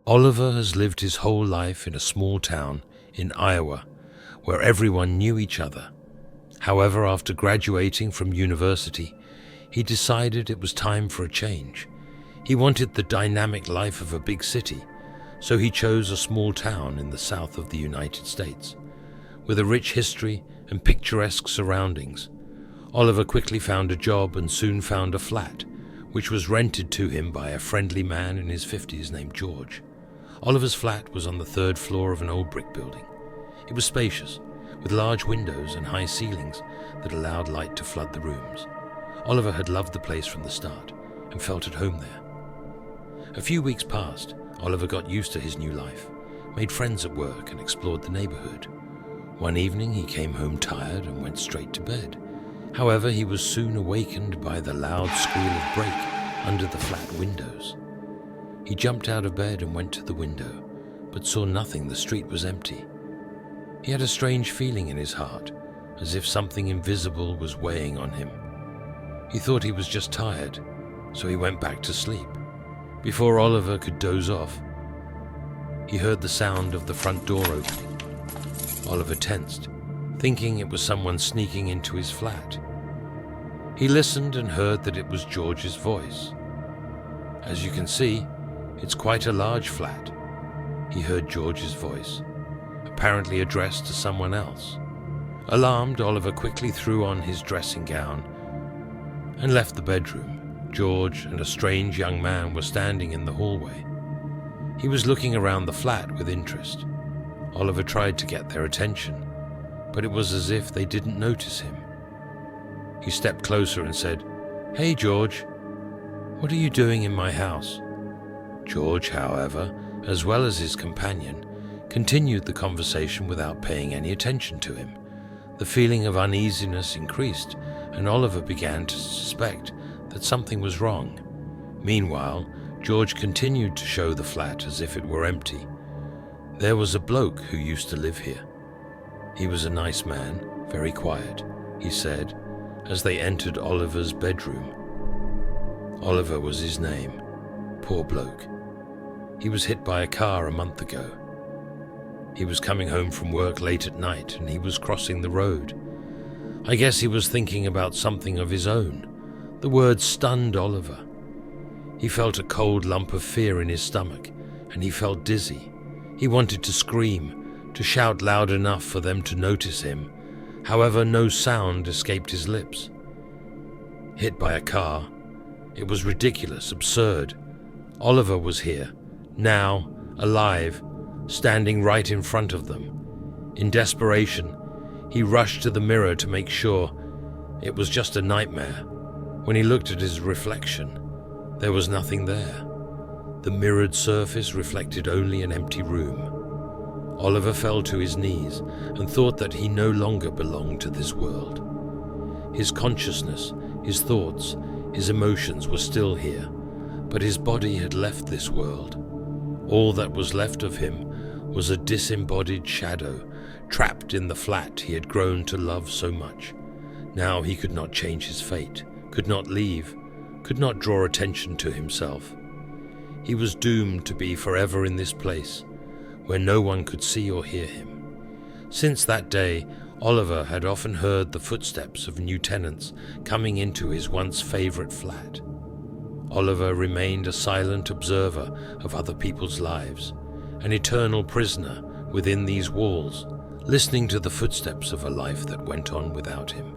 Oliver has lived his whole life in a small town in Iowa where everyone knew each other. However, after graduating from university, he decided it was time for a change. He wanted the dynamic life of a big city, so he chose a small town in the south of the United States. With a rich history and picturesque surroundings, Oliver quickly found a job and soon found a flat, which was rented to him by a friendly man in his 50s named George. Oliver's flat was on the third floor of an old brick building. It was spacious, with large windows and high ceilings that allowed light to flood the rooms. Oliver had loved the place from the start and felt at home there. A few weeks passed. Oliver got used to his new life, made friends at work, and explored the neighborhood. One evening he came home tired and went straight to bed. However, he was soon awakened by the loud squeal of brake under the flat windows. He jumped out of bed and went to the window, but saw nothing. The street was empty. He had a strange feeling in his heart, as if something invisible was weighing on him. He thought he was just tired, so he went back to sleep. Before Oliver could doze off, he heard the sound of the front door opening. Oliver tensed, thinking it was someone sneaking into his flat. He listened and heard that it was George's voice. As you can see, it's quite a large flat. He heard George's voice, apparently addressed to someone else. Alarmed, Oliver quickly threw on his dressing gown and left the bedroom. George and a strange young man were standing in the hallway. He was looking around the flat with interest. Oliver tried to get their attention, but it was as if they didn't notice him. He stepped closer and said, "Hey, George, what are you doing in my house?" George, however, as well as his companion, continued the conversation without paying any attention to him. The feeling of uneasiness increased, and Oliver began to suspect that something was wrong. Meanwhile, George continued to show the flat as if it were empty. There was a bloke who used to live here. He was a nice man, very quiet, he said, as they entered Oliver's bedroom. Oliver was his name. Poor bloke. He was hit by a car a month ago. He was coming home from work late at night and he was crossing the road. I guess he was thinking about something of his own. The words stunned Oliver. He felt a cold lump of fear in his stomach and he felt dizzy. He wanted to scream, to shout loud enough for them to notice him. However, no sound escaped his lips. Hit by a car. It was ridiculous, absurd. Oliver was here, now, alive, standing right in front of them. In desperation, he rushed to the mirror to make sure it was just a nightmare. When he looked at his reflection, there was nothing there. The mirrored surface reflected only an empty room. Oliver fell to his knees and thought that he no longer belonged to this world. His consciousness, his thoughts, his emotions were still here, but his body had left this world. All that was left of him was a disembodied shadow, trapped in the flat he had grown to love so much. Now he could not change his fate, could not leave, could not draw attention to himself. He was doomed to be forever in this place, where no one could see or hear him. Since that day, Oliver had often heard the footsteps of new tenants coming into his once favorite flat. Oliver remained a silent observer of other people's lives, an eternal prisoner within these walls, listening to the footsteps of a life that went on without him.